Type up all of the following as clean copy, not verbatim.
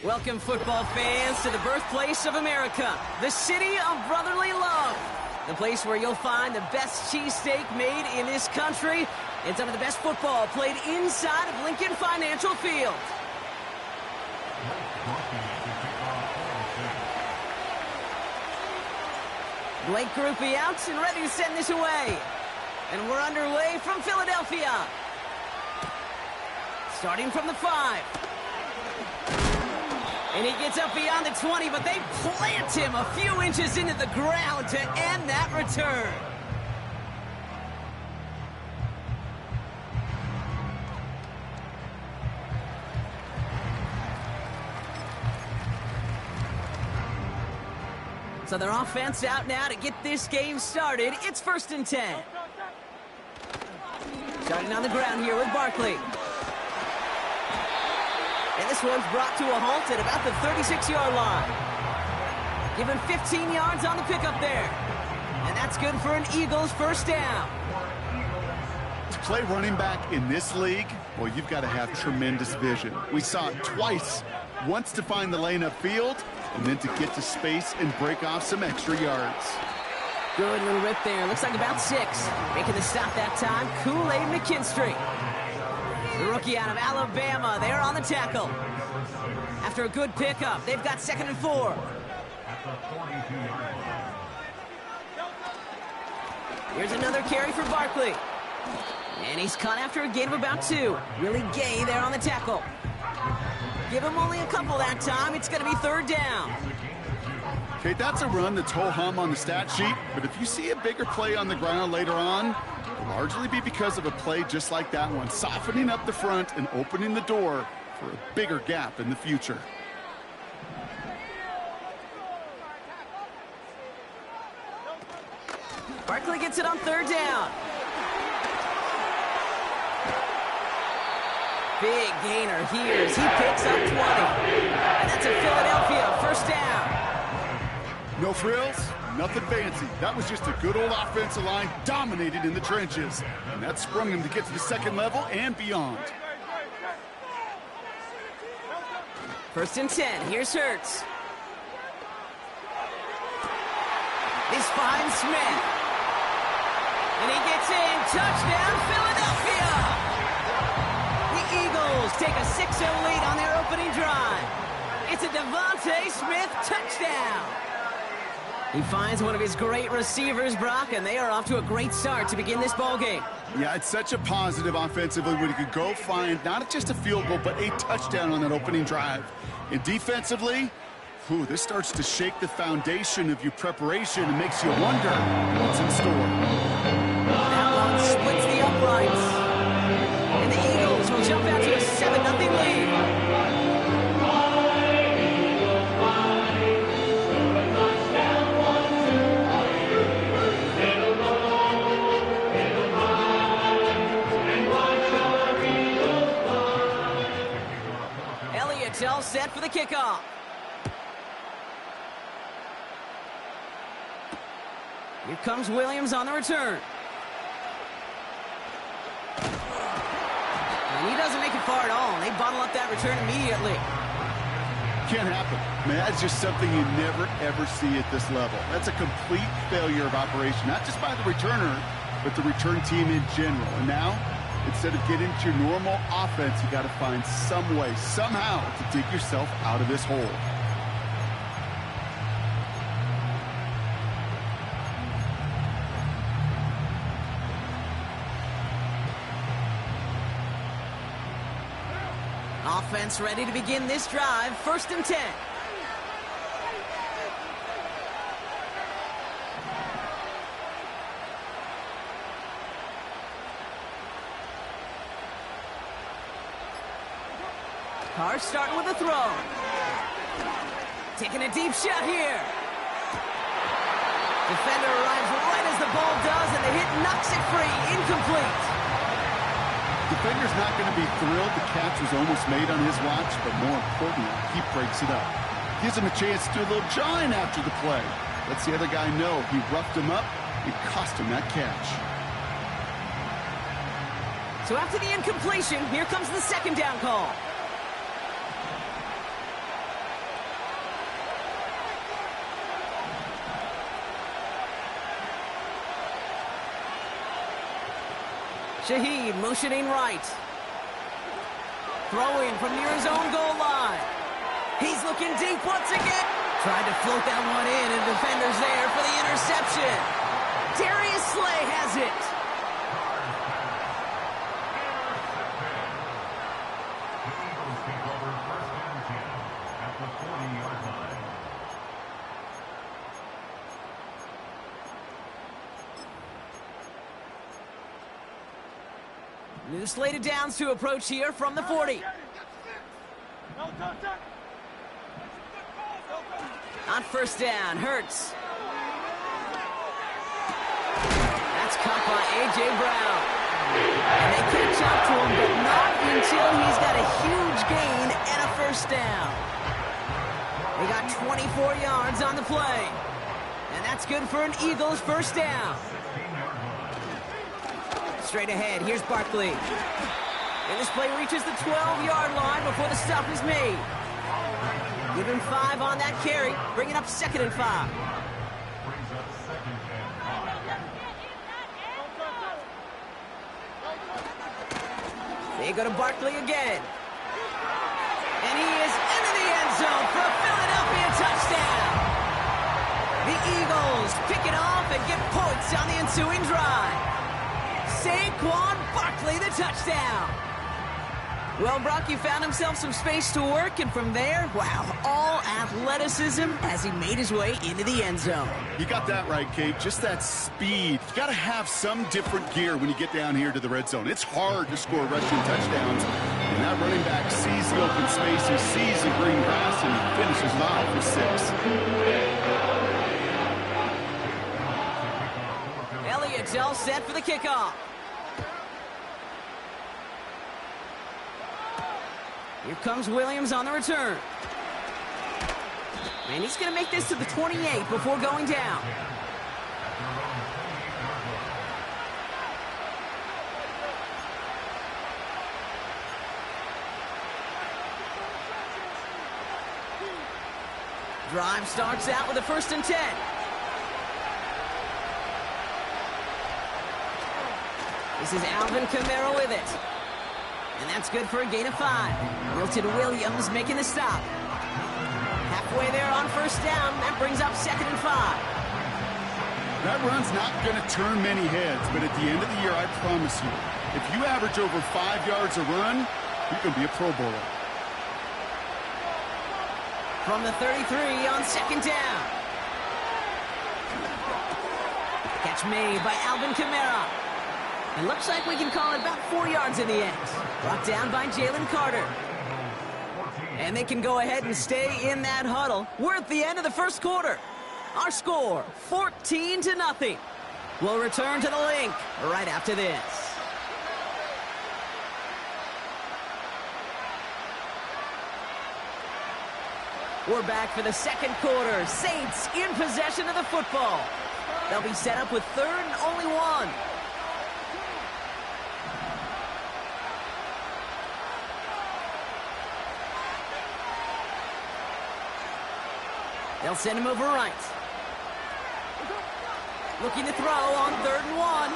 Welcome, football fans, to the birthplace of America, the city of brotherly love. The place where you'll find the best cheesesteak made in this country and some of the best football played inside of Lincoln Financial Field. Blake Grupe out and ready to send this away. And we're underway from Philadelphia. Starting from the 5. And he gets up beyond the 20, but they plant him a few inches into the ground to end that return. So their offense out now to get this game started. It's 1st and 10. Starting on the ground here with Barkley. And this one's brought to a halt at about the 36-yard line. Given 15 yards on the pickup there. And that's good for an Eagles first down. To play running back in this league, well, you've got to have tremendous vision. We saw it twice. Once to find the lane upfield, and then to get to space and break off some extra yards. Good little rip there. Looks like about 6. Making the stop that time, Kool-Aid McKinstry. The rookie out of Alabama, they're on the tackle. After a good pickup, they've got 2nd and 4. Here's another carry for Barkley. And he's caught after a gain of about 2. Really Gay there on the tackle. Give him only a couple that time. It's going to be 3rd down. Okay, that's a run that's ho-hum on the stat sheet, but if you see a bigger play on the ground later on, it'll largely be because of a play just like that one, softening up the front and opening the door for a bigger gap in the future. Barkley gets it on 3rd down. Big gainer here as he picks up 20. And that's a Philadelphia first down. No frills, nothing fancy. That was just a good old offensive line dominated in the trenches. And that sprung him to get to the 2nd level and beyond. 1st and 10. Here's Hurts. He's finds Smith. And he gets in. Touchdown, Philadelphia! The Eagles take a 6-0 lead on their opening drive. It's a Devontae Smith touchdown. He finds one of his great receivers, Brock, and they are off to a great start to begin this ball game. Yeah, it's such a positive offensively when you could go find not just a field goal, but a touchdown on that opening drive. And defensively, this starts to shake the foundation of your preparation and makes you wonder what's in store. That one splits the uprights. And the Eagles will jump out to a 7-0 lead. All set for the kickoff. Here comes Williams on the return. And he doesn't make it far at all. And they bottle up that return immediately. Can't happen. Man, that's just something you never, ever see at this level. That's a complete failure of operation, not just by the returner, but the return team in general. And now, instead of getting to your normal offense, you got to find some way, somehow, to dig yourself out of this hole. Offense ready to begin this drive. 1st and 10. Carr starting with a throw. Taking a deep shot here. Defender arrives right as the ball does, and the hit knocks it free. Incomplete. Defender's not going to be thrilled the catch was almost made on his watch, but more importantly, he breaks it up. Gives him a chance to do a little jawing after the play. Lets the other guy know he roughed him up and cost him that catch. So after the incompletion, here comes the 2nd down call. Shaheed motioning right. Throwing from near his own goal line. He's looking deep once again. Tried to float that one in, and the defender's there for the interception. Darius Slay has it. New slated downs to approach here from the 40. On first down, Hurts. That's caught by A.J. Brown. And they catch up to him, but not until he's got a huge gain and a first down. They got 24 yards on the play. And that's good for an Eagles first down. Straight ahead, here's Barkley. And this play reaches the 12-yard line before the stop is made. Give him 5 on that carry, bringing up 2nd and 5. They go to Barkley again. And he is into the end zone for a Philadelphia touchdown. The Eagles pick it off and get points on the ensuing drive. Saquon Barkley, the touchdown. Well, Brock, he found himself some space to work, and from there, wow, all athleticism as he made his way into the end zone. You got that right, Kate. Just that speed. You got to have some different gear when you get down here to the red zone. It's hard to score rushing touchdowns. And that running back sees the open space, he sees the green grass, and he finishes it off with 6. Elliott's all set for the kickoff. Here comes Williams on the return. And he's going to make this to the 28 before going down. Drive starts out with a 1st and 10. This is Alvin Kamara with it. And that's good for a gain of 5. Milton Williams making the stop. Halfway there on first down. That brings up 2nd and 5. That run's not going to turn many heads, but at the end of the year, I promise you, if you average over 5 yards a run, you can be a Pro Bowler. From the 33 on 2nd down. Catch made by Alvin Kamara. It looks like we can call it about 4 yards in the end. Brought down by Jalen Carter. And they can go ahead and stay in that huddle. We're at the end of the first quarter. Our score, 14-0. We'll return to the link right after this. We're back for the second quarter. Saints in possession of the football. They'll be set up with 3rd and only 1. They'll send him over right. Looking to throw on 3rd and 1.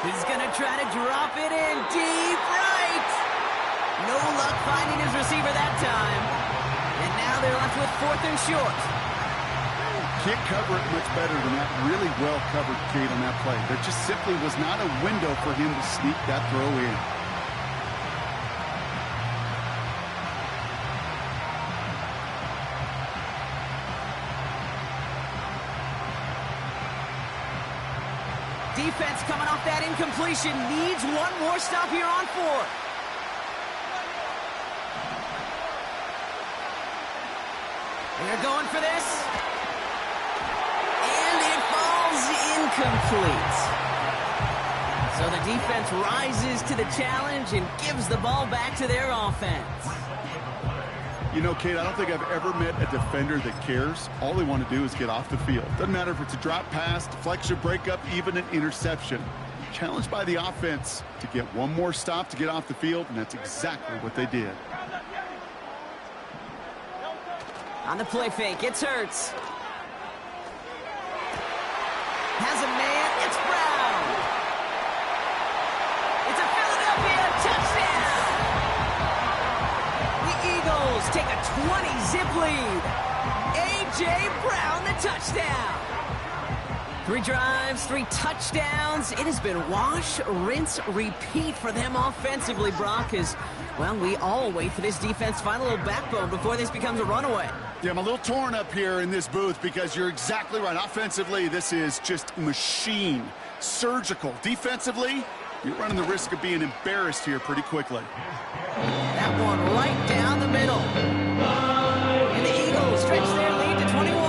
He's going to try to drop it in deep right. No luck finding his receiver that time. And now they're left with 4th and short. Can't cover it much better than that. Really well covered, Kate, on that play. There just simply was not a window for him to sneak that throw in. Defense coming off that incompletion needs one more stop here on 4th. They're going for this. And it falls incomplete. So the defense rises to the challenge and gives the ball back to their offense. You know, Kate, I don't think I've ever met a defender that cares. All they want to do is get off the field. Doesn't matter if it's a drop pass, deflection, breakup, even an interception. Challenged by the offense to get one more stop to get off the field, and that's exactly what they did. On the play fake, it's Hurts. Has a man, it's Brown. It's a 20-zip lead. A.J. Brown, the touchdown. 3 drives, 3 touchdowns. It has been wash, rinse, repeat for them offensively, Brock, as, well, we all wait for this defense to find a little backbone before this becomes a runaway. Yeah, I'm a little torn up here in this booth because you're exactly right. Offensively, this is just machine, surgical. Defensively, you're running the risk of being embarrassed here pretty quickly. That one right down the middle. And the Eagles stretch their lead to 21.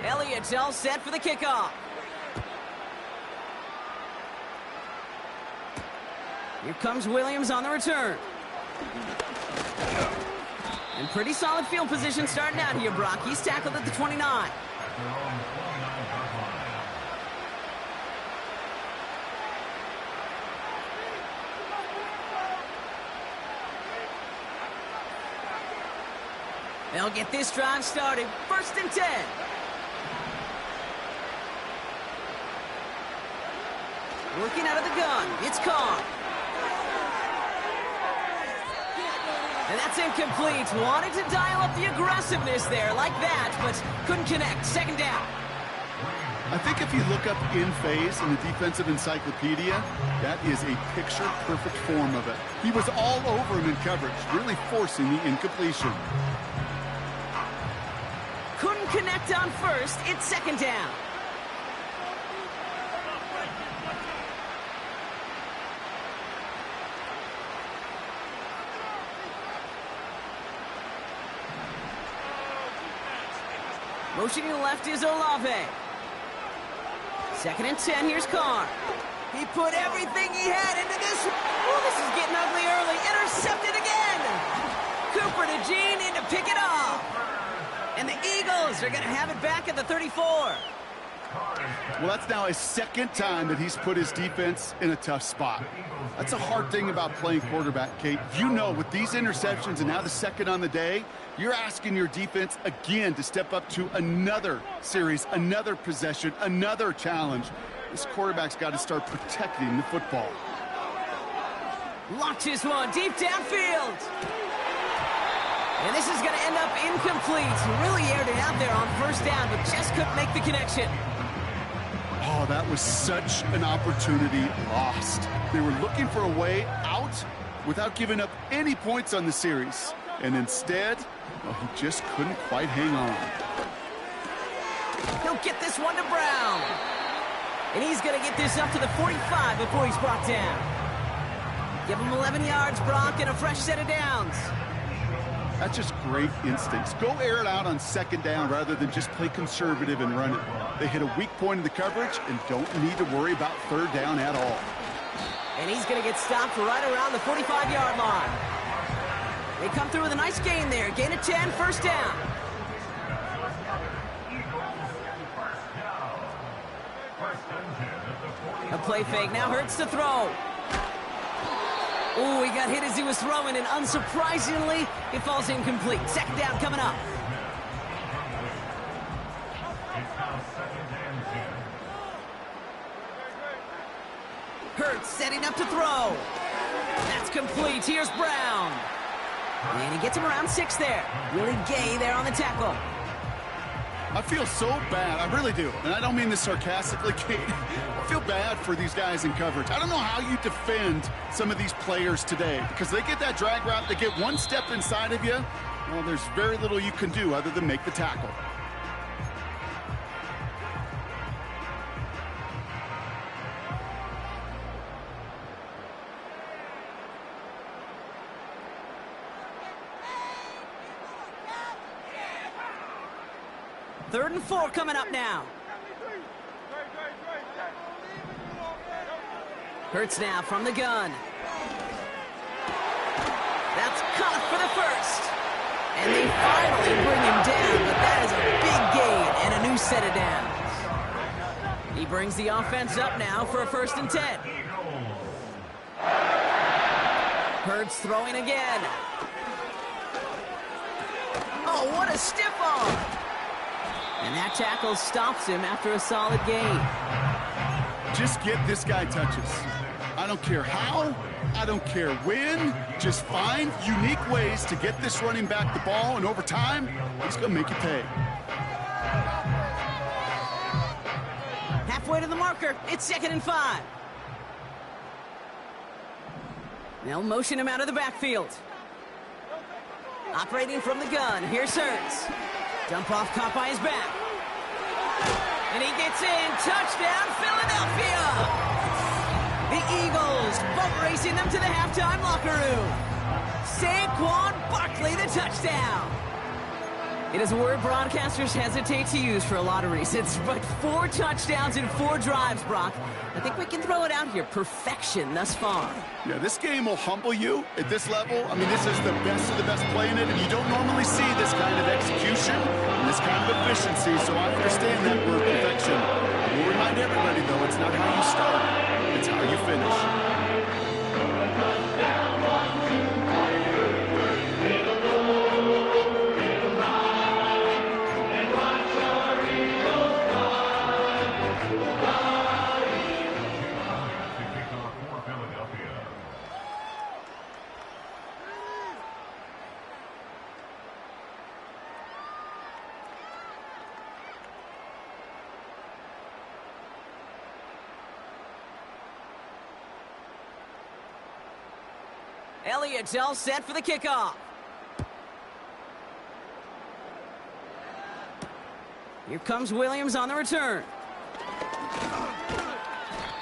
Elliott's all set for the kickoff. Here comes Williams on the return. And pretty solid field position starting out here, Brock. He's tackled at the 29. They'll get this drive started. 1st and 10. Working out of the gun. It's Carr. And that's incomplete. Wanted to dial up the aggressiveness there like that, but couldn't connect. 2nd down. I think if you look up in phase in the defensive encyclopedia, that is a picture-perfect form of it. He was all over him in coverage, really forcing the incompletion. Couldn't connect on 1st. It's 2nd down. Motioning left is Olave. 2nd and 10, here's Carr. He put everything he had into this. Oh, this is getting ugly early. Intercepted again. Cooper to Jean in to pick it off. And the Eagles are going to have it back at the 34. Well, that's now his 2nd time that he's put his defense in a tough spot. That's a hard thing about playing quarterback, Kate. You know, with these interceptions and now the 2nd on the day, you're asking your defense again to step up to another series, another possession, another challenge. This quarterback's got to start protecting the football. Launches one deep downfield. And this is going to end up incomplete. Really aired it out there on 1st down, but just couldn't make the connection. Oh, that was such an opportunity lost. They were looking for a way out without giving up any points on the series. And instead, well, he just couldn't quite hang on. He'll get this one to Brown. And he's going to get this up to the 45 before he's brought down. Give him 11 yards, Brock, and a fresh set of downs. That's just great instincts. Go air it out on 2nd down rather than just play conservative and run it. They hit a weak point in the coverage and don't need to worry about 3rd down at all. And he's going to get stopped right around the 45-yard line. They come through with a nice gain there. Gain of 10, 1st down. A play fake. Now Hurts to throw. Ooh, he got hit as he was throwing, and unsurprisingly, it falls incomplete. 2nd down coming up. Hurts setting up to throw. That's complete. Here's Brown. And he gets him around 6 there. Willie Gay there on the tackle. I feel so bad. I really do. And I don't mean this sarcastically, Kate. I feel bad for these guys in coverage. I don't know how you defend some of these players today because they get that drag route, they get one step inside of you. Well, there's very little you can do other than make the tackle. Third and 4 coming up now. Hurts now from the gun. That's caught for the 1st. And they finally bring him down, but that is a big gain and a new set of downs. He brings the offense up now for a 1st and 10. Hurts throwing again. Oh, what a stiff arm. And that tackle stops him after a solid gain. Just get this guy touches. I don't care how, I don't care when. Just find unique ways to get this running back the ball, and over time, he's going to make you pay. Halfway to the marker. It's 2nd and 5. They'll motion him out of the backfield. Operating from the gun. Here's Hurts. Dump off caught by his back. And he gets in. Touchdown, Philadelphia! The Eagles boat racing them to the halftime locker room. Saquon Barkley, the touchdown. It is a word broadcasters hesitate to use for a lot of reasons, but 4 touchdowns in 4 drives, Brock. I think we can throw it out here. Perfection thus far. Yeah, this game will humble you at this level. I mean, this is the best of the best playing it, and you don't normally see this kind of execution and this kind of efficiency, so I understand that word perfection. I will remind everybody, though, it's not how you start, it's how you finish. Elliott's all set for the kickoff. Here comes Williams on the return.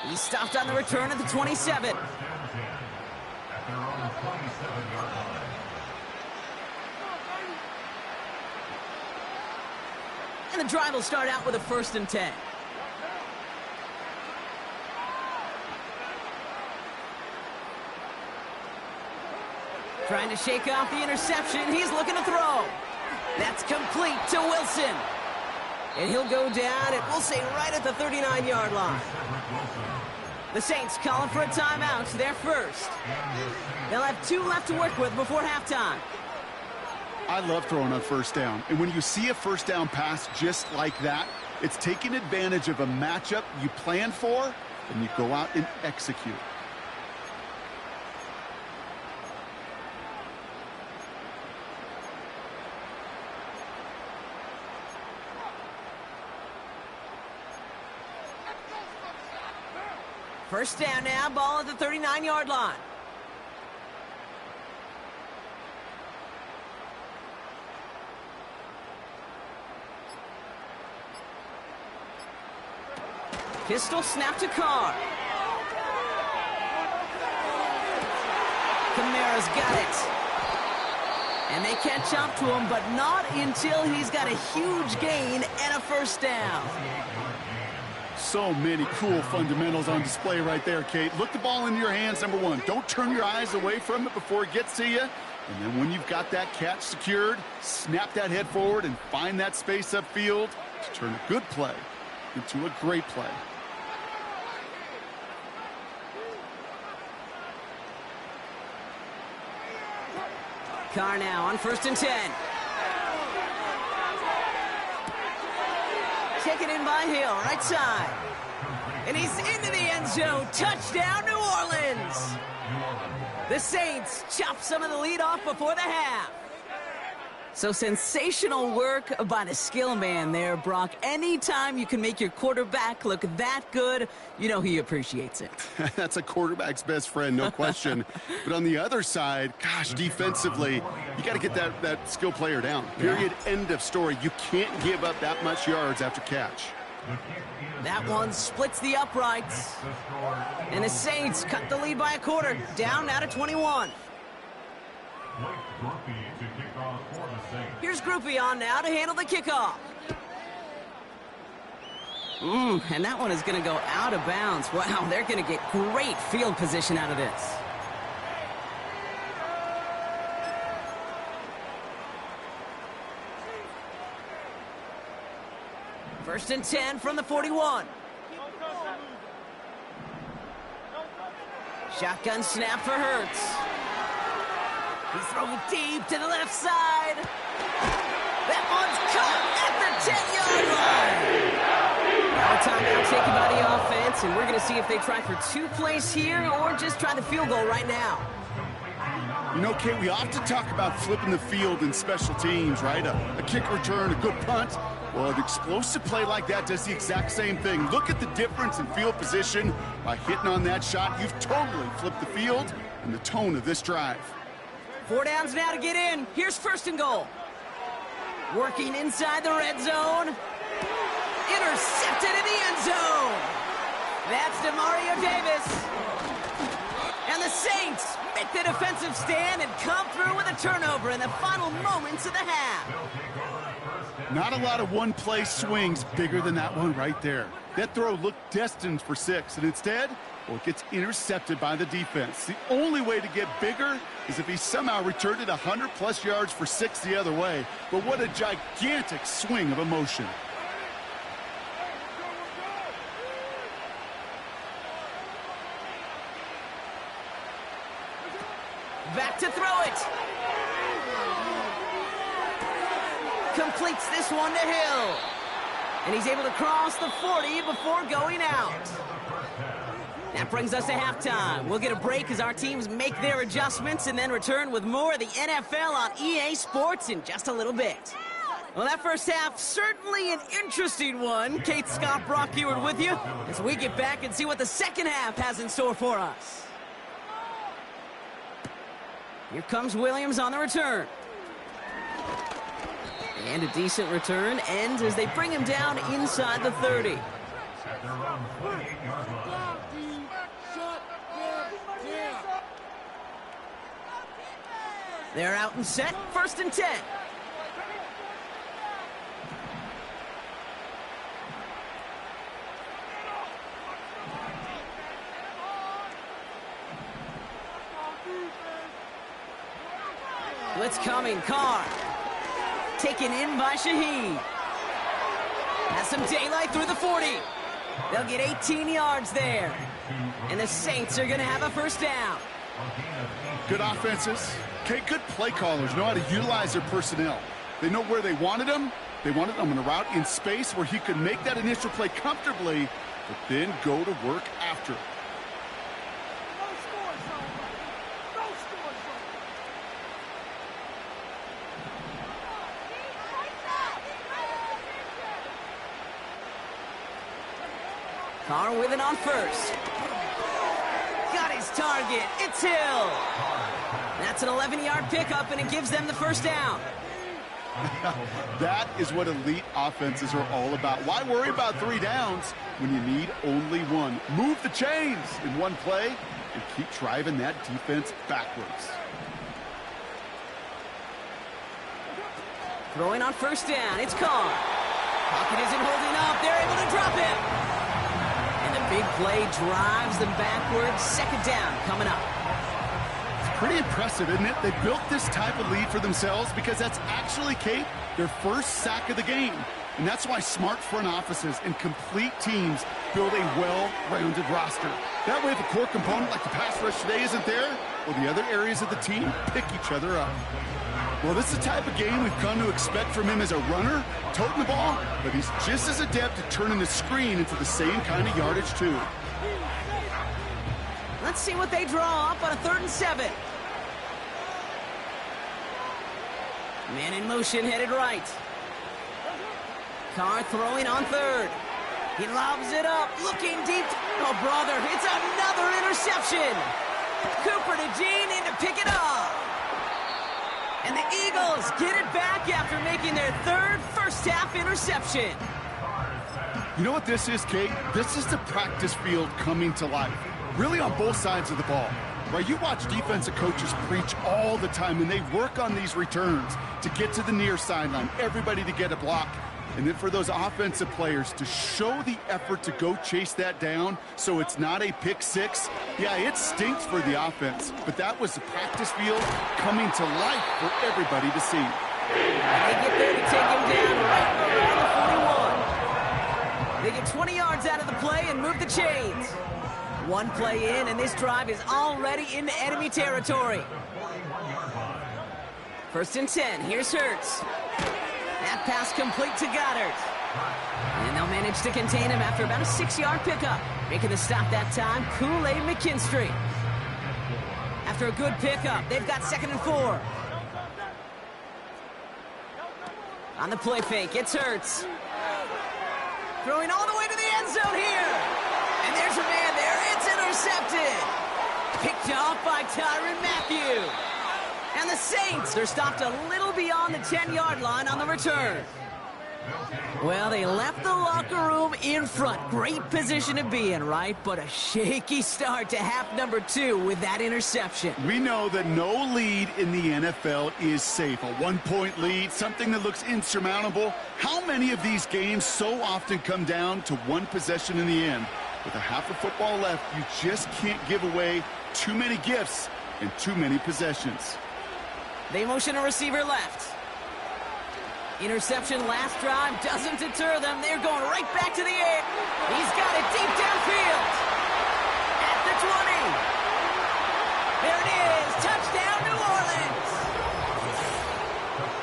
He's stopped on the return at the 27. And the drive will start out with a 1st and 10. Trying to shake off the interception. He's looking to throw. That's complete to Wilson. And he'll go down, and we'll say right at the 39-yard line. The Saints calling for a timeout. They're first. They'll have 2 left to work with before halftime. I love throwing on 1st down. And when you see a 1st down pass just like that, it's taking advantage of a matchup you plan for, and you go out and execute. First down now, ball at the 39-yard line. Pistol snap to Carr. Kamara's got it. And they catch up to him, but not until he's got a huge gain and a 1st down. So many cool fundamentals on display right there, Kate. Look the ball into your hands, number 1. Don't turn your eyes away from it before it gets to you. And then when you've got that catch secured, snap that head forward and find that space upfield to turn a good play into a great play. Carr now on 1st and 10. Taken in by Hill, right side. And he's into the end zone. Touchdown, New Orleans. The Saints chop some of the lead off before the half. So sensational work by the skill man there, Brock. Anytime you can make your quarterback look that good, you know he appreciates it. That's a quarterback's best friend, no question. But on the other side, gosh, defensively, you got to get that skill player down. Period. Yeah. End of story. You can't give up that much yards after catch. That one splits the uprights. And the Saints cut the lead by a quarter. Down now to 21. Here's Groupie on now to handle the kickoff. And that one is going to go out of bounds. Wow, they're going to get great field position out of this. First and 10 from the 41. Shotgun snap for Hurts. He's thrown deep to the left side. That one's caught at the 10-yard line. Now a timeout taken by the offense, and we're going to see if they try for 2 plays here or just try the field goal right now. You know, Kate, we often talk about flipping the field in special teams, right? A kick return, a good punt. Well, an explosive play like that does the exact same thing. Look at the difference in field position. By hitting on that shot, you've totally flipped the field and the tone of this drive. 4 downs now to get in. Here's 1st and goal. Working inside the red zone. Intercepted in the end zone. That's Demario Davis. And the Saints make the defensive stand and come through with a turnover in the final moments of the half. Not a lot of one-play swings bigger than that one right there. That throw looked destined for 6, and instead, well, it gets intercepted by the defense. The only way to get bigger is if he somehow returned it 100-plus yards for 6 the other way. But what a gigantic swing of emotion. Back to throw it. Completes this one to Hill. And he's able to cross the 40 before going out. That brings us to halftime. We'll get a break as our teams make their adjustments and then return with more of the NFL on EA Sports in just a little bit. Well, that first half, certainly an interesting one. Kate, Scott, Brock Ewart with you as we get back and see what the second half has in store for us. Here comes Williams on the return. And a decent return ends as they bring him down inside the 30. They're out and set, 1st and 10. Blitz coming, Carr. Taken in by Shaheed. Has some daylight through the 40. They'll get 18 yards there. And the Saints are going to have a 1st down. Good offenses. Okay, good play callers know how to utilize their personnel. They know where they wanted them. They wanted them on a route in space where he could make that initial play comfortably, but then go to work after it. Carr with it on 1st. Got his target. It's Hill. That's an 11-yard pickup, and it gives them the 1st down. That is what elite offenses are all about. Why worry about 3 downs when you need only 1? Move the chains in one play and keep driving that defense backwards. Throwing on 1st down. It's Carr. Pocket isn't holding up. They're able to drop it. And the big play drives them backwards. 2nd down coming up. It's pretty impressive, isn't it? They built this type of lead for themselves because that's actually, Kate, their 1st sack of the game. And that's why smart front offices and complete teams build a well-rounded roster. That way, if a core component like the pass rush today isn't there, well, the other areas of the team pick each other up. Well, this is the type of game we've come to expect from him as a runner, toting the ball, but he's just as adept at turning the screen into the same kind of yardage, too. Let's see what they draw up on a 3rd and 7. Man in motion, headed right. Carr throwing on 3rd. He lobs it up, looking deep. Oh, brother, it's another interception. Cooper to Jean in to pick it up. And the Eagles get it back after making their 3rd first-half interception. You know what this is, Kate? This is the practice field coming to life. Really on both sides of the ball. Right? You watch defensive coaches preach all the time, and they work on these returns to get to the near sideline, everybody to get a block. And then for those offensive players to show the effort to go chase that down so it's not a pick 6. Yeah, it stinks for the offense, but that was the practice field coming to life for everybody to see. And they get there to take him down right around the 41. They get 20 yards out of the play and move the chains. One play in, and this drive is already into enemy territory. 1st and 10. Here's Hurts. That pass complete to Goddard. And they'll manage managed to contain him after about a 6-yard pickup. Making the stop that time, Kool-Aid McKinstry. After a good pickup, they've got 2nd and 4. On the play fake, it's Hurts. Throwing all the way to the end zone here. And there's a man there. It's intercepted. Picked off by Tyrann Mathieu. And the Saints are stopped a little beyond the 10-yard line on the return. Well, they left the locker room in front. Great position to be in, right? But a shaky start to half number 2 with that interception. We know that no lead in the NFL is safe. A 1-point lead, something that looks insurmountable. How many of these games so often come down to one possession in the end? With a half of football left, you just can't give away too many gifts and too many possessions. They motion a receiver left. Interception last drive doesn't deter them. They're going right back to the air. He's got it deep downfield. At the 20. There it is. Touchdown, New Orleans.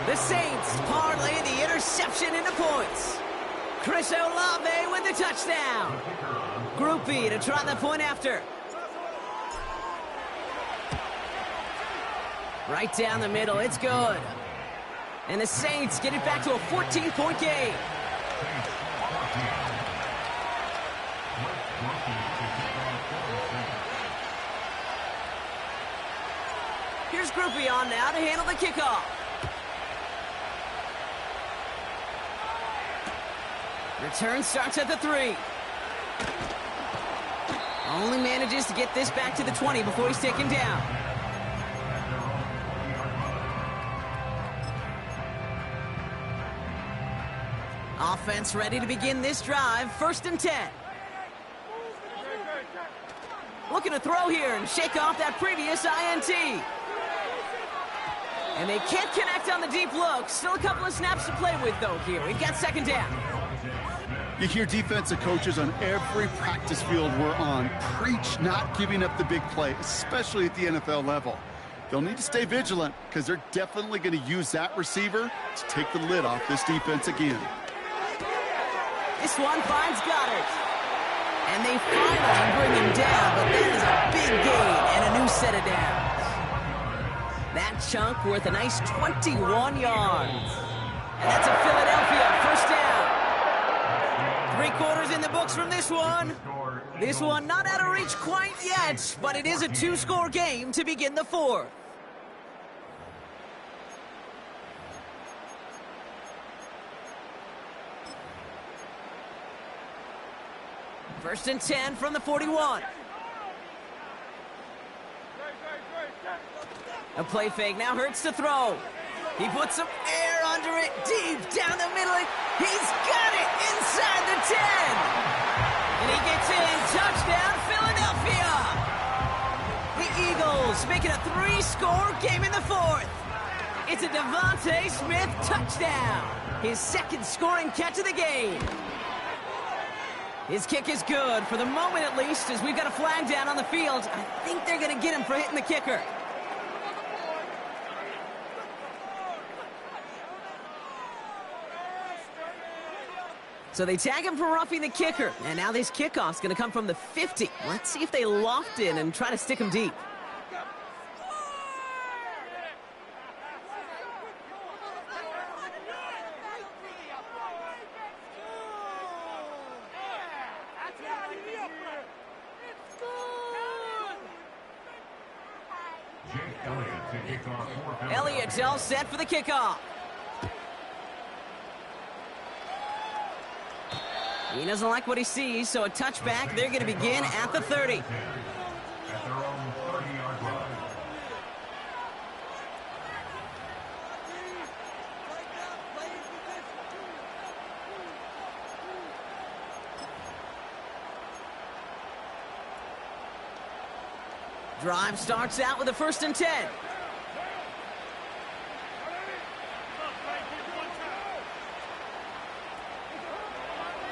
The Saints parlay the interception into points. Chris Olave with the touchdown. Groupie to try the point after. Right down the middle. It's good. And the Saints get it back to a 14-point game. Here's Groupie on now to handle the kickoff. Return starts at the 3. Only manages to get this back to the 20 before he's taken down. Offense ready to begin this drive. 1st and 10. Looking to throw here and shake off that previous INT. And they can't connect on the deep look. Still a couple of snaps to play with, though, here. We've got 2nd down. You hear defensive coaches on every practice field we're on preach not giving up the big play, especially at the NFL level. They'll need to stay vigilant because they're definitely going to use that receiver to take the lid off this defense again. This one finds Goddard. And they finally bring him down, but that is a big gain and a new set of downs. That chunk worth a nice 21 yards. And that's a Philadelphia 1st down. 3 quarters in the books from this one. This one not out of reach quite yet, but it is a 2-score game to begin the 4th. First and 10 from the 41. A play fake now Hurts to throw. He puts some air under it, deep down the middle. He's got it inside the 10. And he gets in. Touchdown, Philadelphia. The Eagles make it a 3-score game in the 4th. It's a Devontae Smith touchdown. His 2nd scoring catch of the game. His kick is good, for the moment at least, as we've got a flag down on the field. I think they're going to get him for hitting the kicker. So they tag him for roughing the kicker, and now this kickoff's going to come from the 50. Let's see if they loft in and try to stick him deep. Elliott's all set for the kickoff. He doesn't like what he sees, so a touchback. They're going to begin at the 30. Drive starts out with a 1st and 10.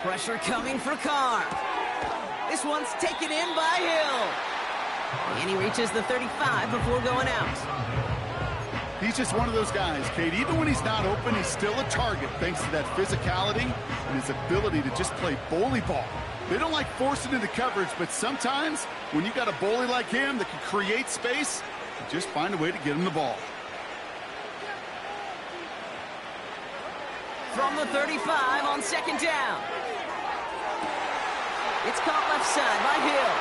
Pressure coming for Carr. This one's taken in by Hill. And he reaches the 35 before going out. He's just one of those guys, Kate. Even when he's not open, he's still a target thanks to that physicality and his ability to just play bully ball. They don't like forcing into coverage, but sometimes when you got a bully like him that can create space, you just find a way to get him the ball. From the 35 on second down. It's caught left side by Hill.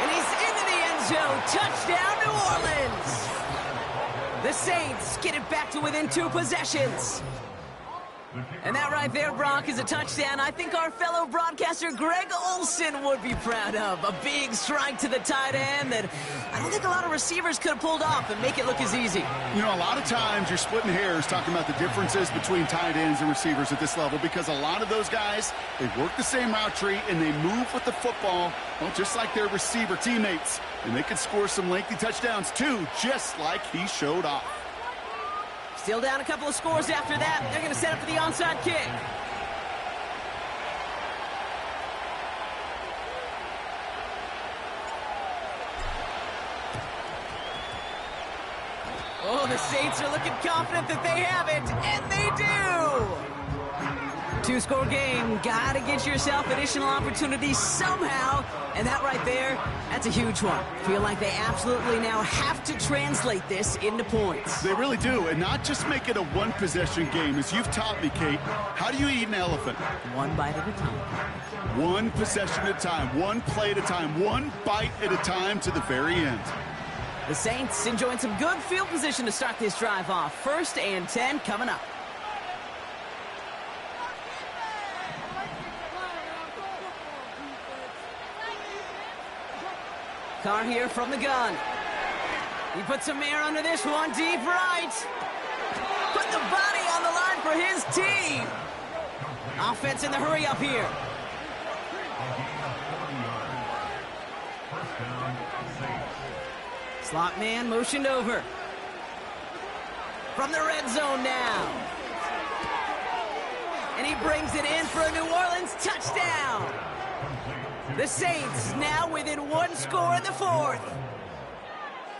And he's into the end zone. Touchdown, New Orleans. The Saints get it back to within 2 possessions. And that right there, Brock, is a touchdown I think our fellow broadcaster Greg Olsen would be proud of. A big strike to the tight end that I don't think a lot of receivers could have pulled off and make it look as easy. You know, a lot of times you're splitting hairs talking about the differences between tight ends and receivers at this level because a lot of those guys, they work the same route tree and they move with the football, well, just like their receiver teammates. And they can score some lengthy touchdowns too, just like he showed off. Still down a couple of scores after that. They're going to set up for the onside kick. Oh, the Saints are looking confident that they have it, and they do! 2-score game. Gotta get yourself additional opportunities somehow. And that right there, that's a huge one. Feel like they absolutely now have to translate this into points. They really do, and not just make it a one-possession game. As you've taught me, Kate, how do you eat an elephant? One bite at a time. One possession at a time, one play at a time, one bite at a time to the very end. The Saints enjoying some good field position to start this drive off. 1st and 10 coming up. Carr here from the gun. He puts some air under this one, deep right. Put the body on the line for his team. Offense in the hurry up here. Slot man motioned over. From the red zone now. And he brings it in for a New Orleans touchdown. The Saints now within 1 score in the 4th.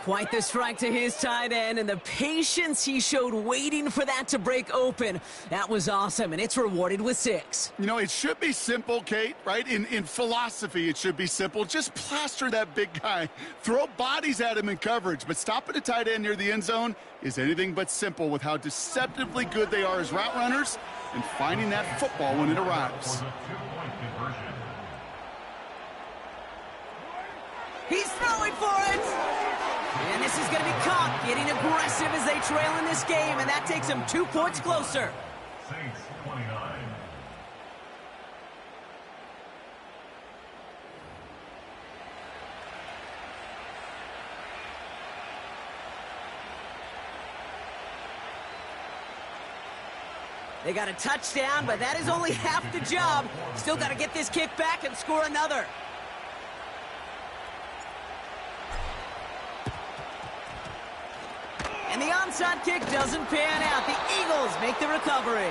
Quite the strike to his tight end, and the patience he showed waiting for that to break open. That was awesome, and it's rewarded with 6. You know, it should be simple, Kate, right? In philosophy, it should be simple. Just plaster that big guy. Throw bodies at him in coverage, but stopping a tight end near the end zone is anything but simple with how deceptively good they are as route runners and finding that football when it arrives. He's throwing for it! And this is going to be caught, getting aggressive as they trail in this game, and that takes them 2 points closer. Saints 29. They got a touchdown, but that is only half the job. Still got to get this kick back and score another. And the onside kick doesn't pan out. The Eagles make the recovery.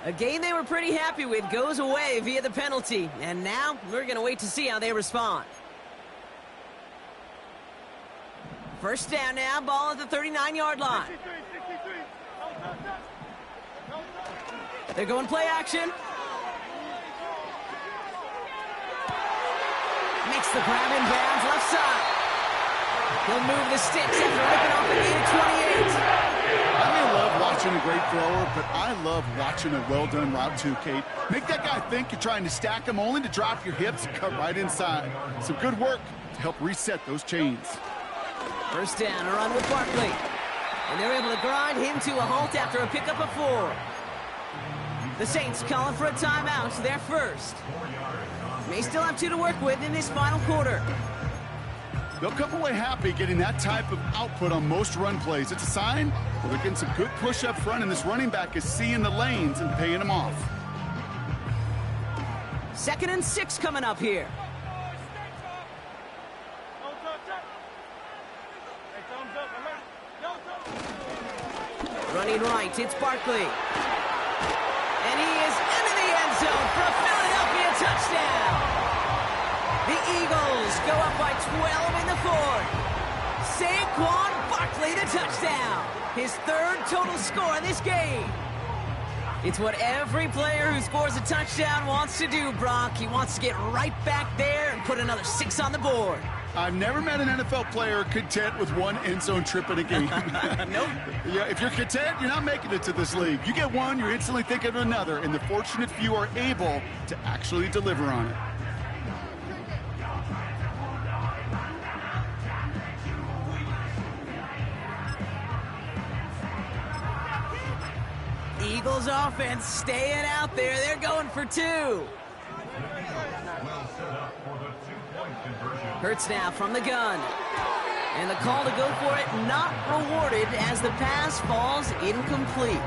A game they were pretty happy with goes away via the penalty. And now we're going to wait to see how they respond. 1st down now, ball at the 39-yard line. They're going play action. Makes the grab in bounds, left side. He'll move the sticks after ripping off the gain of 28. I may love watching a great thrower, but I love watching a well-done route too, Kate. Make that guy think you're trying to stack him only to drop your hips and cut right inside. Some good work to help reset those chains. 1st down, a run with Barkley. And they're able to grind him to a halt after a pickup of 4. The Saints calling for a timeout, their first. May still have 2 to work with in this final quarter. They'll come away happy getting that type of output on most run plays. It's a sign that they're getting some good push up front, and this running back is seeing the lanes and paying them off. 2nd and 6 coming up here. Running right, it's Barkley. And he is into the end zone for a Philadelphia touchdown. Eagles go up by 12 in the fourth. Saquon Barkley, the touchdown. His third total score in this game. It's what every player who scores a touchdown wants to do, Brock. He wants to get right back there and put another 6 on the board. I've never met an NFL player content with one end zone trip in a game. Nope. Yeah, if you're content, you're not making it to this league. You get one, you're instantly thinking of another, and the fortunate few are able to actually deliver on it. Eagles offense staying out there. They're going for 2. Hurts now from the gun. And the call to go for it not rewarded as the pass falls incomplete.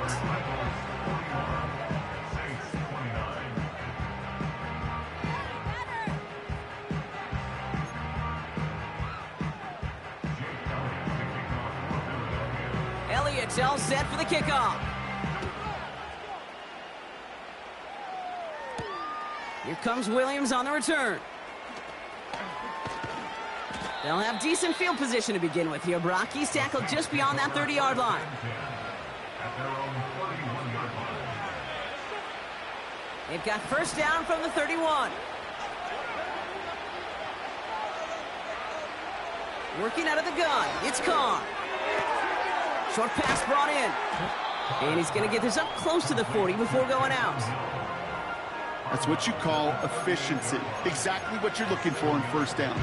Elliott's all set for the kickoff. Here comes Williams on the return. They'll have decent field position to begin with here, Brock. He's tackled just beyond that 30-yard line. They've got first down from the 31. Working out of the gun, it's Carr. Short pass brought in. And he's going to get this up close to the 40 before going out. That's what you call efficiency. Exactly what you're looking for in first down.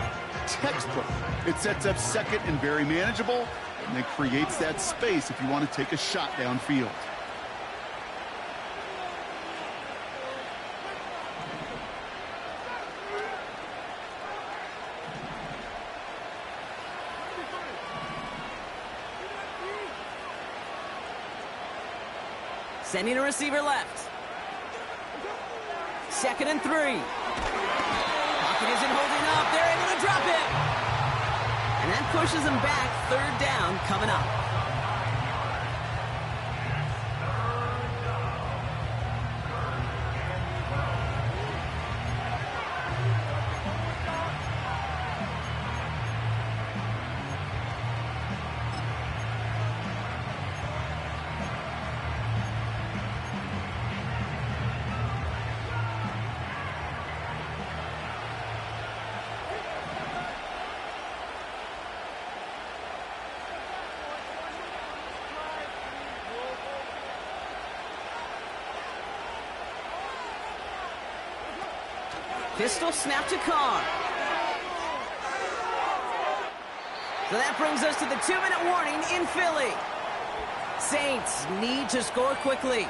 Textbook. It sets up second and very manageable, and it creates that space if you want to take a shot downfield. Sending a receiver left. 2nd and 3. Pocket isn't holding up. They're able to drop it. And that pushes them back. 3rd down coming up. Pistol snap to Carr. So that brings us to the 2-minute warning in Philly. Saints need to score quickly.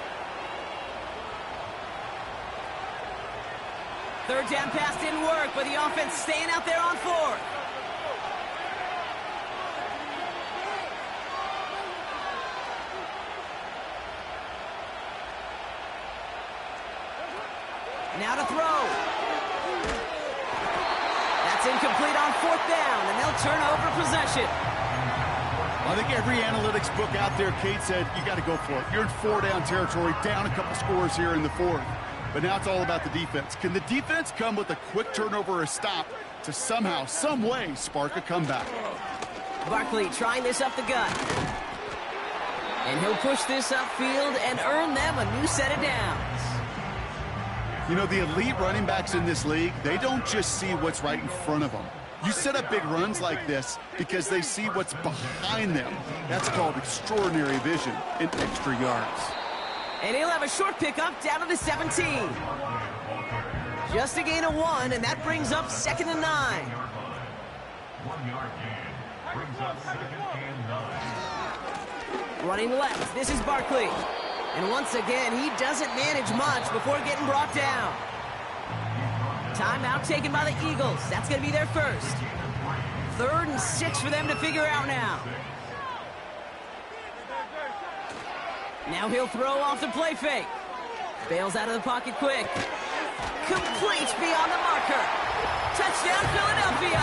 3rd down pass didn't work, but the offense staying out there on 4th. Now to throw. That's incomplete on 4th down, and they'll turn over possession. I think every analytics book out there, Kate, said you got to go for it. You're in 4-down territory, down a couple scores here in the 4th. But now it's all about the defense. Can the defense come with a quick turnover or a stop to somehow, some way, spark a comeback? Barkley trying this up the gut. And he'll push this upfield and earn them a new set of downs. You know, the elite running backs in this league, they don't just see what's right in front of them. You set up big runs like this because they see what's behind them. That's called extraordinary vision and extra yards. And he'll have a short pickup down to the 17. Just a gain of 1, and that brings up 2nd and 9. 1 yard gain brings up 2nd and 9. Running left, this is Barkley. And once again, he doesn't manage much before getting brought down. Timeout taken by the Eagles. That's going to be their first. 3rd and 6 for them to figure out now. Now he'll throw off the play fake. Bails out of the pocket quick. Complete beyond the marker. Touchdown, Philadelphia.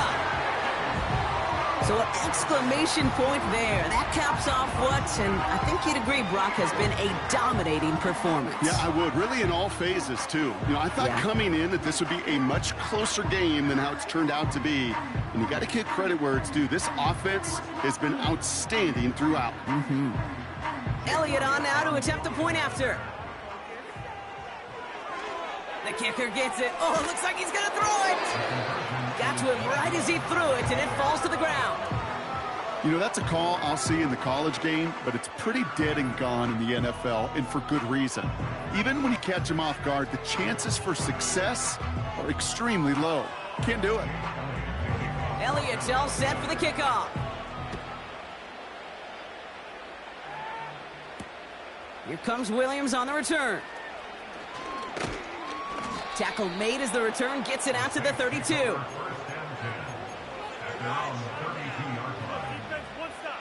So an exclamation point there. That caps off what, and I think you'd agree, Brock, has been a dominating performance. Yeah, I would. Really in all phases, too. You know, I thought coming in that this would be a much closer game than how it's turned out to be. And you got to give credit where it's due. This offense has been outstanding throughout. Elliott on now to attempt the point after. The kicker gets it. Oh, it looks like he's going to throw it. Got to him right as he threw it, and it falls to the ground. You know, that's a call I'll see in the college game, but it's pretty dead and gone in the NFL, and for good reason. Even when you catch him off guard, the chances for success are extremely low. Can't do it. Elliott's all set for the kickoff. Here comes Williams on the return. Tackle made as the return gets it out to the 32. First and 10. At their own 32-yard line. Defense, one stop.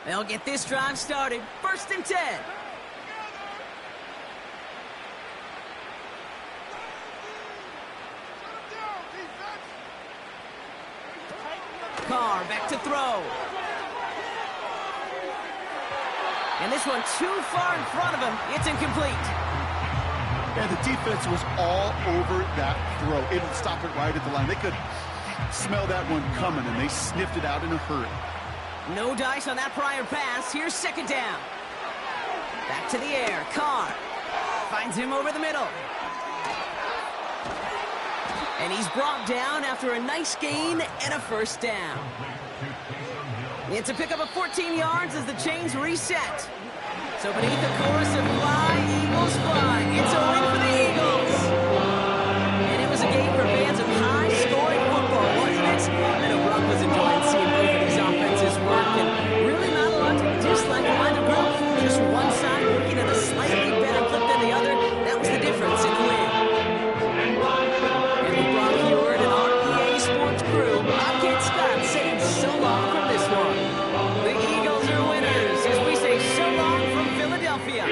They'll get this drive started. First and 10. Carr back to throw. And this one too far in front of him. It's incomplete. And the defense was all over that throw. It would stop it right at the line. They could smell that one coming, and they sniffed it out in a hurry. No dice on that prior pass. Here's second down. Back to the air. Carr finds him over the middle. And he's brought down after a nice gain and a first down. It's a pickup of 14 yards as the chains reset. So beneath the chorus of Fly, Eagles Fly, it's a win for the Eagles. And it was a game for fans of high-scoring football, wasn't it? I know Brock was enjoying seeing both of these offenses work, and really not a lot to dislike behind the group. Just one side working at a slightly better clip than the other. That was the difference in the win. Crew, I'm Kate Scott saying so long from this one. The Eagles are winners as we say so long from Philadelphia.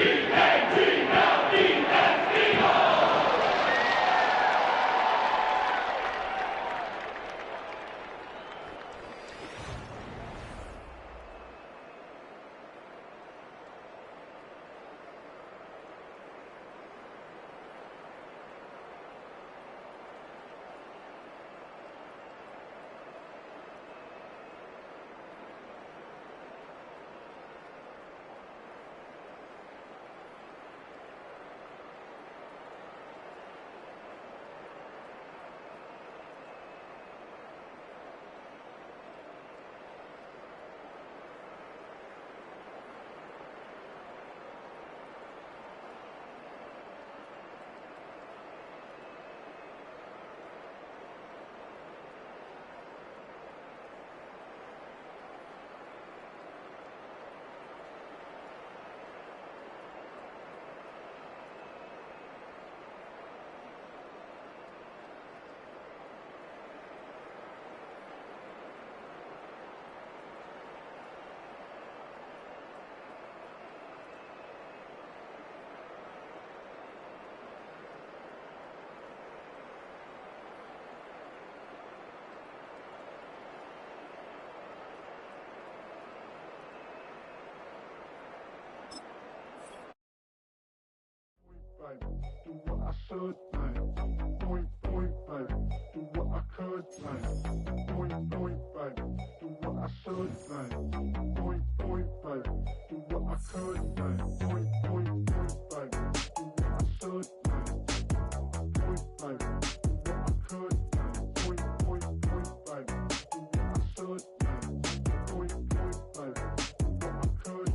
Do what I should, like. Point, baby. Do what I could, like. Point, baby. Do what I should, like. Point, baby. Do what I could, like. Point, baby. Do what I should, like. Point, baby. Do what I could, like. Point, baby. Do what I should, like. Point, baby. Do what I could.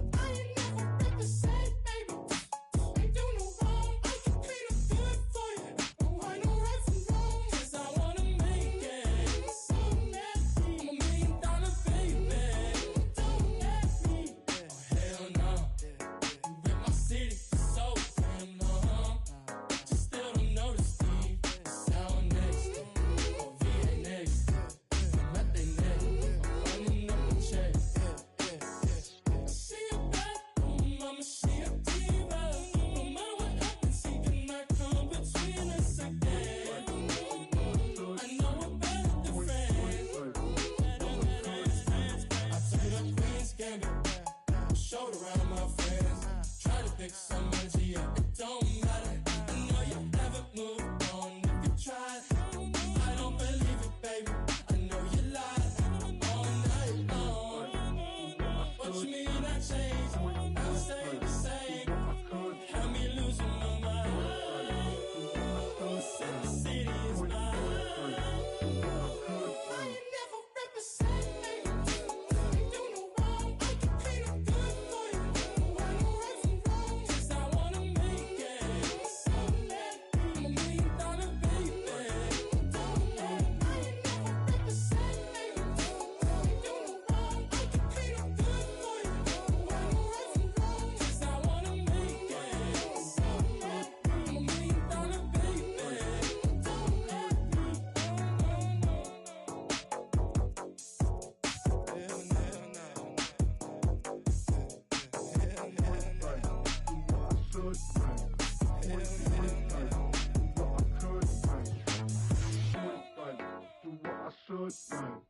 could now.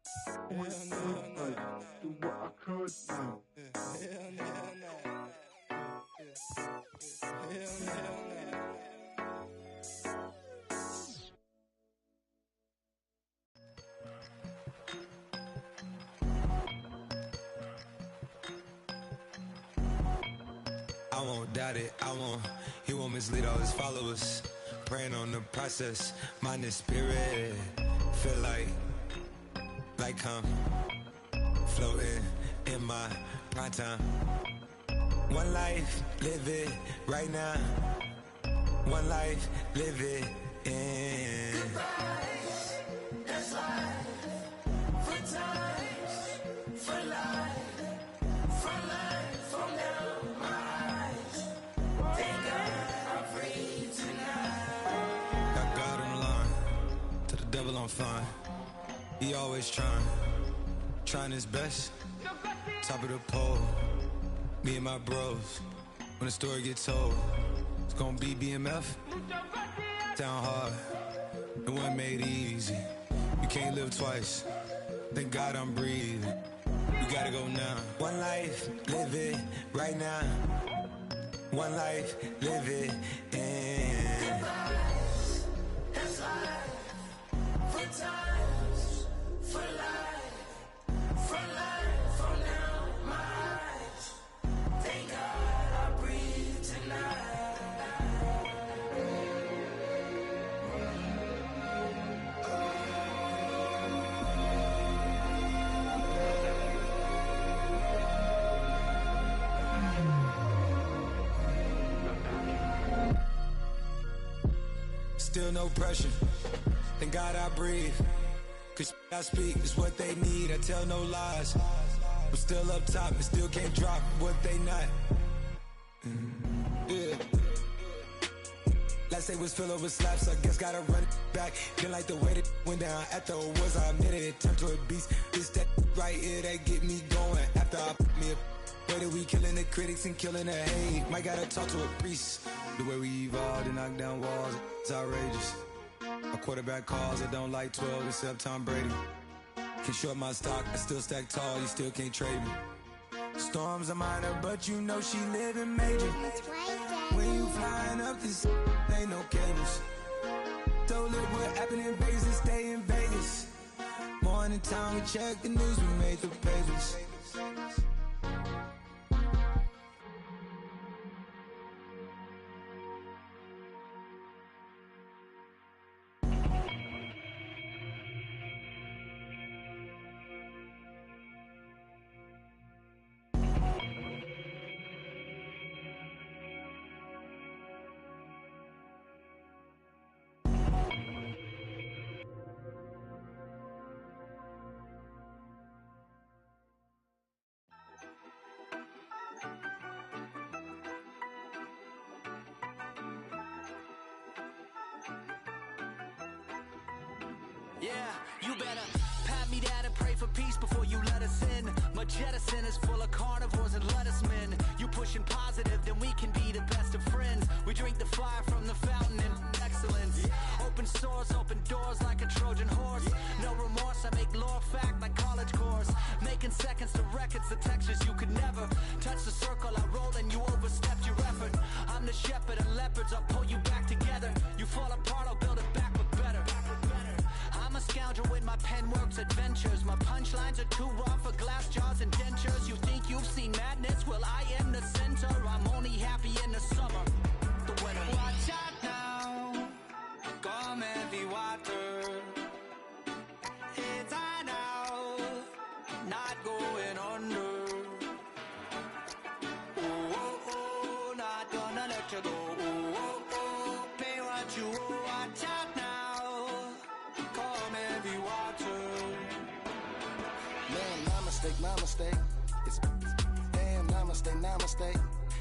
Point blank, do what I could now. I won't doubt it, he won't mislead all his followers. Praying on the process, mind and spirit. Feel like I'm floating in my prime time. One life, live it right now. One life, live it in. Goodbyes, that's life. For times, for life. For life, from now, my eyes. Thank God I'm free tonight. Got God on the line, to the devil I'm fine. He always trying his best. Top of the pole, me and my bros. When the story gets told, it's gonna be BMF. Down hard, it wasn't made easy. You can't live twice. Thank God I'm breathing. You gotta go now. One life, live it right now. One life, live it in. Goodbyes, that's life. For times, for life. For life, from now, my eyes. Thank God I breathe tonight. Still no pressure. Thank God I breathe. Cause I speak is what they need. I tell no lies. I'm still up top and still can't drop what they not. Yeah. Last day was filled with slaps, I guess gotta run it back. Didn't like the way that went down at the awards, I admitted it turned to a beast. It's that right here that get me going. After I put me a way that we killing the critics and killing the hate. Might gotta talk to a priest. The way we evolved and knock down walls, it's outrageous. My quarterback calls, I don't like 12 except Tom Brady. Can short my stock, I still stack tall, you still can't trade me. Storms are minor, but you know she living major. When you flying up this, ain't no cables. So look what happened in Vegas and stay in Vegas. Morning time, we check the news, we made the pages. Yeah, you better pat me down and pray for peace before you let us in. My jettison is full of carnivores and lettuce men. You pushing positive, then we can be the best of friends. We drink the fire from the fountain and excellence. Open source, open doors like a Trojan horse. No remorse, I make lore fact like college course. Making seconds to records, the textures you could never touch the circle I rolled and you overstepped your effort. I'm the shepherd and leopards, I'll pull you back together. You fall apart, I'll build it back but better. I'm a scoundrel with my pen works adventures. My punchlines are too raw for glass jars and dentures. You think you've seen madness? Well, I am the center. I'm only happy in the summer. The winter. Watch out now. Come heavy water. It's high now. Not going under. Oh, oh, oh. Not gonna let you go. Oh, oh, oh. Pay what you owe. Watch out now. My mistake. It's damn namaste.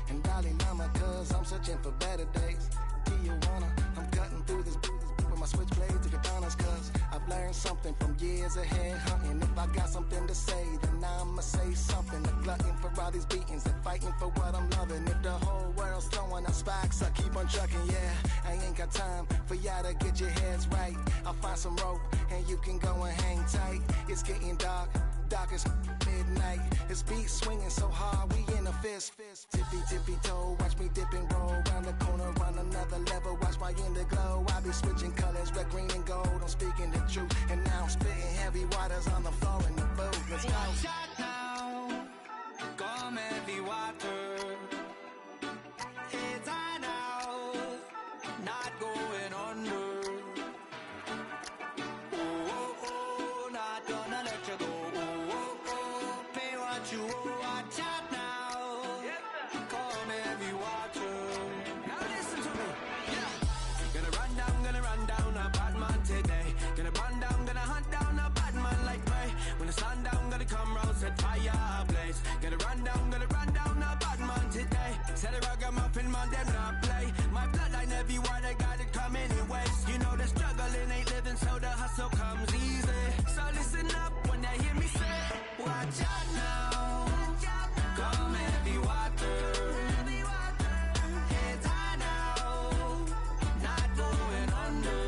And Dalai Lama, cause I'm searching for better days. Tijuana, I'm cutting through this with my switchblades to katanas, cause I've learned something from years ahead hunting. If I got something to say, then I'ma say something. A glutton for all these beatings and fighting for what I'm loving. If the whole world's throwing up sparks, I keep on trucking, yeah. I ain't got time for y'all to get your heads right. I'll find some rope and you can go and hang tight. It's getting dark, dark as midnight. This beat swinging so hard, we in a fist. Tippy, tippy toe, watch me dip and roll. Round the corner, run another level, watch my glow. I be switching colors, red, green, and gold. I'm speaking the truth, and now I'm spitting heavy waters on the floor in the booth. Let's go. Watch out now, come heavy water. Heads high now, not going under. Oh, not gonna let you go. Oh, pay what you owe. Watch out now, come heavy water. Now listen to me, yeah. Gonna run down a bad man today. Gonna run down, gonna hunt down a bad man like me. When the sun down, gonna come round, set fire blaze. Gonna run down a bad man today. Said the ragamuffin man, them not play. My bloodline everywhere, they got it coming in waves. You know the struggling ain't living, so the hustle comes easy. So listen up when they hear me say, watch out now, come heavy water. Heads high now, not going under.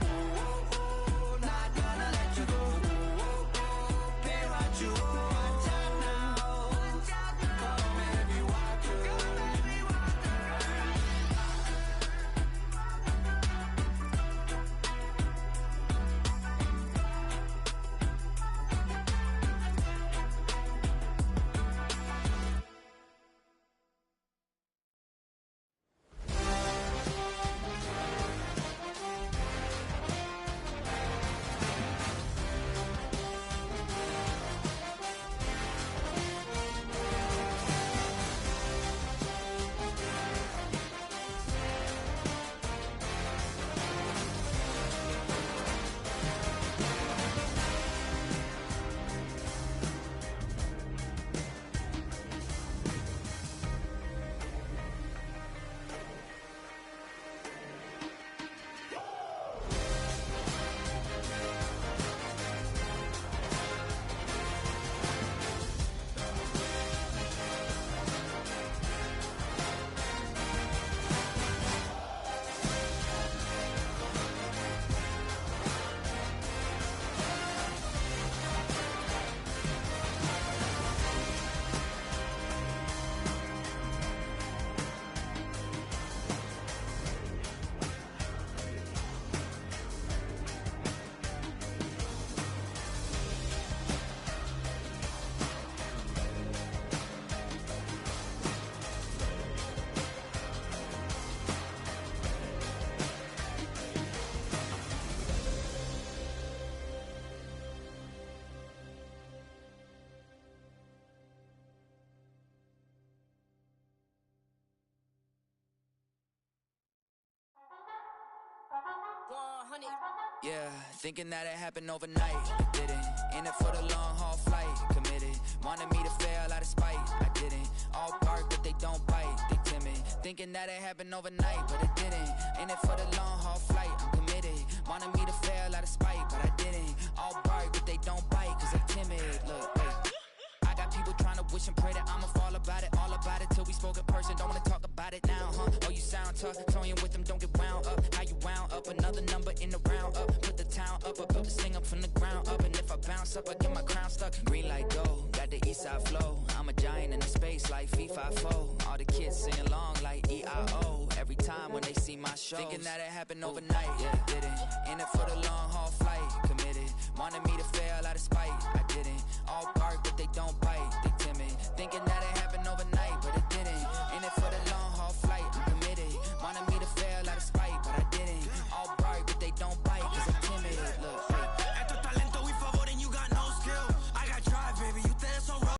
Oh, not gonna let you go. Pay what you owe. Watch out now, come heavy water. Yeah, thinking that it happened overnight. It didn't. In it for the long haul flight. Committed. Wanted me to fail out of spite. I didn't. All bark, but they don't bite. They timid. Thinking that it happened overnight, but it didn't. In it for the long haul flight. I'm committed. Wanted me to fail out of spite, but I didn't. All bark, but they don't bite, cause I'm timid. Look, wait. I got people trying to wish and pray that I'ma fall about it, all about it till we spoke in person. Don't wanna talk about it now, huh? Oh, you sound tough, toying with them, don't get wound up. How you wound up? Another number in the round up. Put the town up, I built this thing up from the ground up. And if I bounce up, I get my crown stuck. Green light go, got the east side flow. I'm a giant in the space like FIFA 4. All the kids sing along like EIO. Every time when they see my show, thinking that it happened overnight, yeah, didn't. In it for the long haul flight, committed. Wanted me to fail out of spite, I didn't. All bark, but they don't bite, they timid. Thinking that it happened overnight, but it didn't. In it for the long haul flight, I'm committed. Wanted me to fail out of spite, but I didn't. All bark, but they don't bite, cause I'm timid. Look, Esto es talento y favor and you got no skill. I got drive, baby, y ustedes son rock.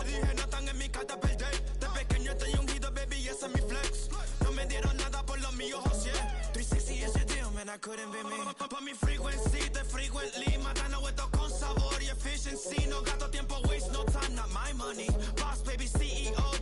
Dije, no están en mi carta perder. De pequeño estoy ungido, baby, y ese es mi flex. No me dieron nada por lo mío, José. 360 is your deal, man, I couldn't be me. Pa' mi frequency, te frequently. Matando esto con sabor y efficiency. No gasto tiempo, waste no time, not my money. Boss, baby, CEO.